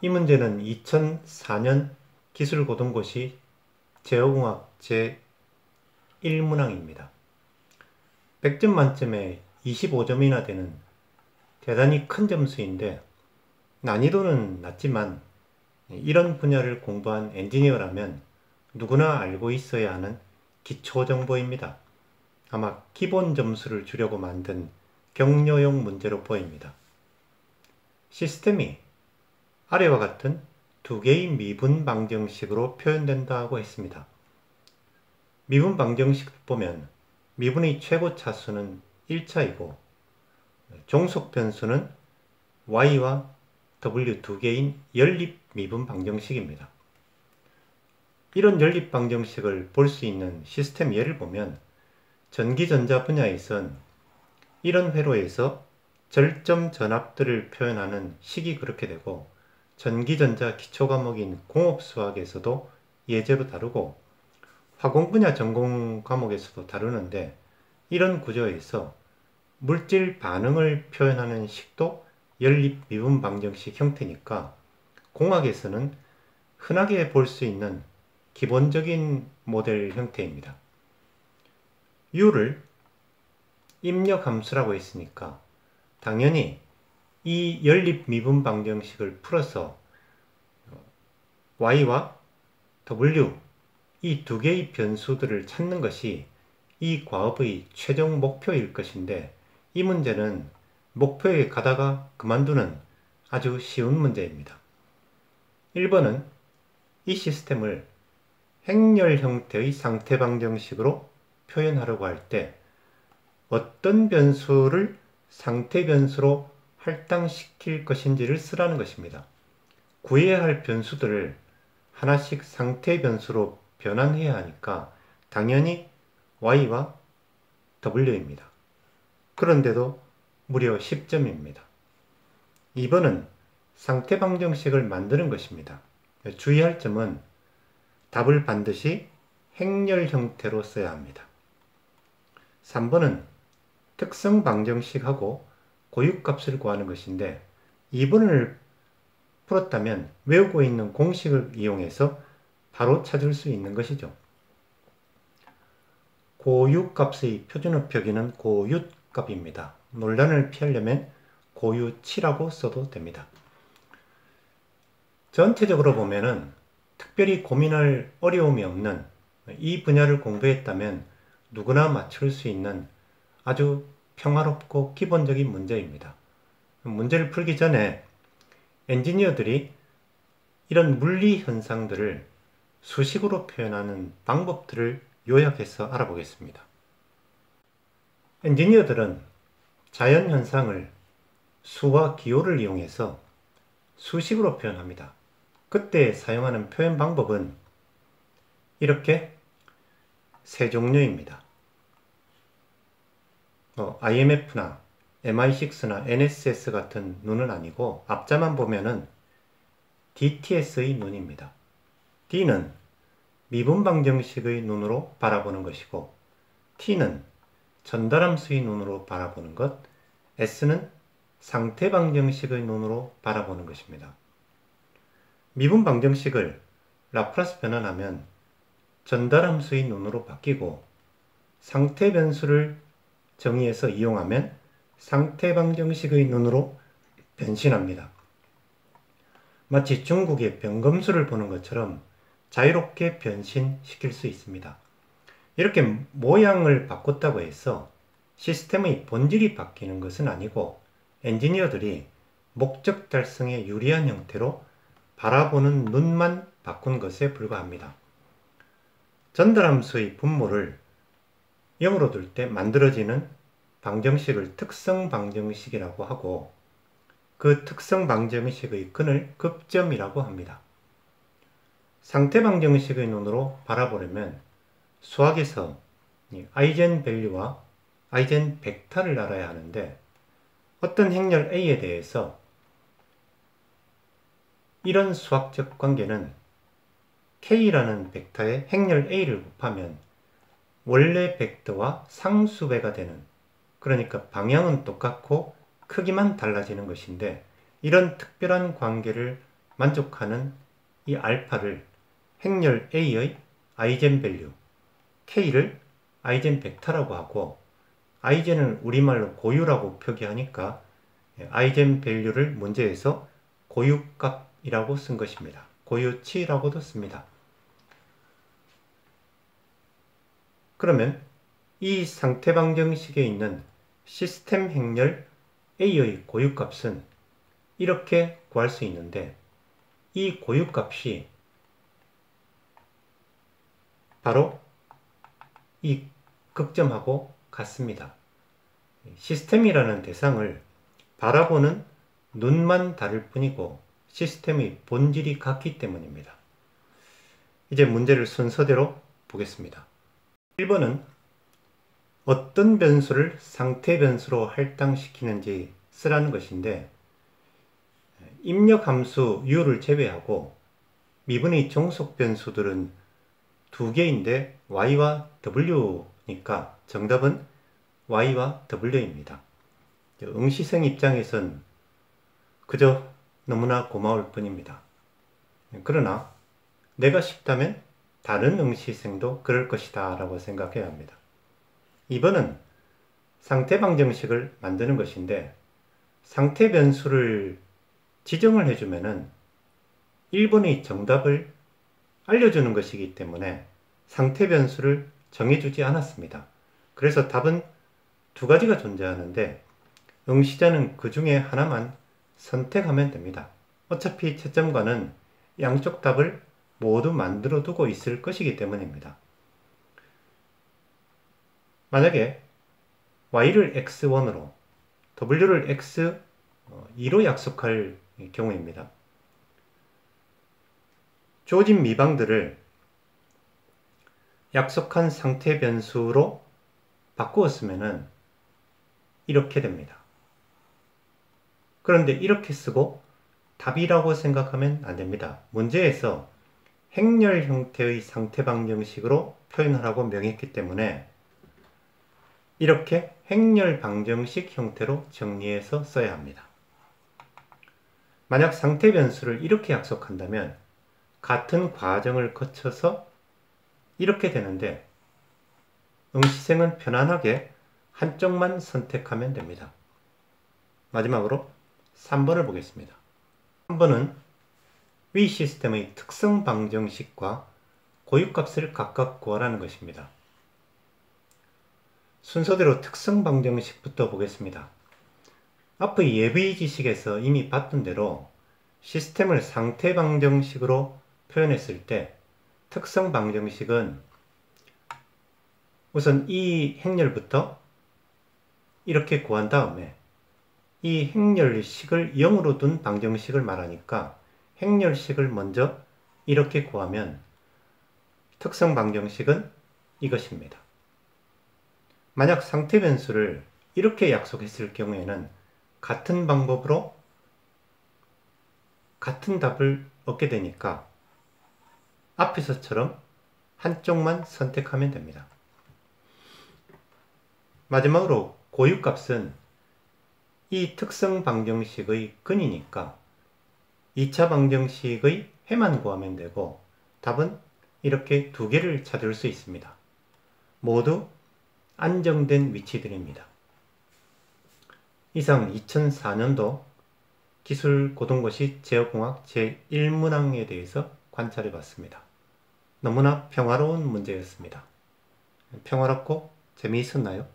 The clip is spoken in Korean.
이 문제는 2004년 기술고등고시 제어공학 제1문항입니다. 100점 만점에 25점이나 되는 대단히 큰 점수인데 난이도는 낮지만 이런 분야를 공부한 엔지니어라면 누구나 알고 있어야 하는 기초정보입니다. 아마 기본 점수를 주려고 만든 격려용 문제로 보입니다. 시스템이 아래와 같은 두 개의 미분 방정식으로 표현된다고 했습니다. 미분 방정식 보면 미분의 최고 차수는 1차이고 종속 변수는 y와 w 두 개인 연립 미분 방정식입니다. 이런 연립 방정식을 볼 수 있는 시스템 예를 보면 전기전자 분야에선 이런 회로에서 절점 전압들을 표현하는 식이 그렇게 되고 전기전자 기초과목인 공업수학에서도 예제로 다루고 화공 분야 전공 과목에서도 다루는데 이런 구조에서 물질 반응을 표현하는 식도 연립 미분 방정식 형태니까 공학에서는 흔하게 볼 수 있는 기본적인 모델 형태입니다. U를 입력 함수라고 했으니까 당연히 이 연립 미분 방정식을 풀어서 y와 w 이 두 개의 변수들을 찾는 것이 이 과업의 최종 목표일 것인데 이 문제는 목표에 가다가 그만두는 아주 쉬운 문제입니다. 1번은 이 시스템을 행렬 형태의 상태 방정식으로 표현하려고 할 때 어떤 변수를 상태 변수로 할당시킬 것인지를 쓰라는 것입니다. 구해야 할 변수들을 하나씩 상태 변수로 변환해야 하니까 당연히 y와 w입니다. 그런데도 무려 10점입니다. 2번은 상태 방정식을 만드는 것입니다. 주의할 점은 답을 반드시 행렬 형태로 써야 합니다. 3번은 특성 방정식하고 고유값을 구하는 것인데 2번을 풀었다면 외우고 있는 공식을 이용해서 바로 찾을 수 있는 것이죠. 고유값의 표준어 표기는 고유값입니다. 논란을 피하려면 고유치라고 써도 됩니다. 전체적으로 보면은 특별히 고민할 어려움이 없는 이 분야를 공부했다면 누구나 맞출 수 있는 아주 평화롭고 기본적인 문제입니다. 문제를 풀기 전에 엔지니어들이 이런 물리 현상들을 수식으로 표현하는 방법들을 요약해서 알아보겠습니다. 엔지니어들은 자연 현상을 수와 기호를 이용해서 수식으로 표현합니다. 그때 사용하는 표현 방법은 이렇게 세 종류입니다. IMF나 MI6나 NSS 같은 눈은 아니고 앞자만 보면은 DTS의 눈입니다. D는 미분 방정식의 눈으로 바라보는 것이고 T는 전달함수의 눈으로 바라보는 것, S는 상태 방정식의 눈으로 바라보는 것입니다. 미분 방정식을 라플라스 변환하면 전달함수의 눈으로 바뀌고 상태 변수를 정의해서 이용하면 상태 방정식의 눈으로 변신합니다. 마치 중국의 변검수를 보는 것처럼 자유롭게 변신시킬 수 있습니다. 이렇게 모양을 바꿨다고 해서 시스템의 본질이 바뀌는 것은 아니고 엔지니어들이 목적 달성에 유리한 형태로 바라보는 눈만 바꾼 것에 불과합니다. 전달함수의 분모를 0으로 둘 때 만들어지는 방정식을 특성 방정식이라고 하고 그 특성 방정식의 근을 급점이라고 합니다. 상태 방정식의 눈으로 바라보려면 수학에서 아이젠 밸류와 아이젠 벡터를 알아야 하는데 어떤 행렬 A에 대해서 이런 수학적 관계는 K라는 벡터에 행렬 A를 곱하면 원래 벡터와 상수배가 되는, 그러니까 방향은 똑같고 크기만 달라지는 것인데 이런 특별한 관계를 만족하는 이 알파를 행렬 A의 아이젠밸류, K를 아이젠벡터라고 하고, 아이젠은 우리말로 고유라고 표기하니까 아이젠밸류를 문제에서 고유값이라고 쓴 것입니다. 고유치라고도 씁니다. 그러면 이 상태방정식에 있는 시스템 행렬 A의 고유값은 이렇게 구할 수 있는데, 이 고유값이 바로 이 극점하고 같습니다. 시스템이라는 대상을 바라보는 눈만 다를 뿐이고 시스템의 본질이 같기 때문입니다. 이제 문제를 순서대로 보겠습니다. 1번은 어떤 변수를 상태 변수로 할당시키는지 쓰라는 것인데, 입력 함수 u를 제외하고 미분의 종속 변수들은 두 개인데 y와 w니까 정답은 y와 w입니다. 응시생 입장에선 그저 너무나 고마울 뿐입니다. 그러나 내가 쉽다면 다른 응시생도 그럴 것이다 라고 생각해야 합니다. 2번은 상태방정식을 만드는 것인데, 상태 변수를 지정을 해주면은 1번의 정답을 알려주는 것이기 때문에 상태 변수를 정해주지 않았습니다. 그래서 답은 두 가지가 존재하는데 응시자는 그 중에 하나만 선택하면 됩니다. 어차피 채점관은 양쪽 답을 모두 만들어 두고 있을 것이기 때문입니다. 만약에 y를 x1으로 w를 x2로 약속할 경우입니다. 주어진 미방들을 약속한 상태 변수로 바꾸었으면 이렇게 됩니다. 그런데 이렇게 쓰고 답이라고 생각하면 안 됩니다. 문제에서 행렬 형태의 상태 방정식으로 표현하라고 명했기 때문에 이렇게 행렬 방정식 형태로 정리해서 써야 합니다. 만약 상태 변수를 이렇게 약속한다면 같은 과정을 거쳐서 이렇게 되는데 응시생은 편안하게 한쪽만 선택하면 됩니다. 마지막으로 3번을 보겠습니다. 3번은 위 시스템의 특성 방정식과 고유값을 각각 구하라는 것입니다. 순서대로 특성 방정식부터 보겠습니다. 앞의 예비 지식에서 이미 봤던 대로 시스템을 상태 방정식으로 표현했을 때 특성 방정식은 우선 이 행렬부터 이렇게 구한 다음에 이 행렬식을 0으로 둔 방정식을 말하니까 행렬식을 먼저 이렇게 구하면 특성 방정식은 이것입니다. 만약 상태 변수를 이렇게 약속했을 경우에는 같은 방법으로 같은 답을 얻게 되니까 앞에서처럼 한쪽만 선택하면 됩니다. 마지막으로 고유값은 이 특성 방정식의 근이니까 2차 방정식의 해만 구하면 되고 답은 이렇게 두 개를 찾을 수 있습니다. 모두 안정된 위치들입니다. 이상 2004년도 기술고등고시 제어공학 제1문항에 대해서 관찰해 봤습니다. 너무나 평화로운 문제였습니다. 평화롭고 재미있었나요?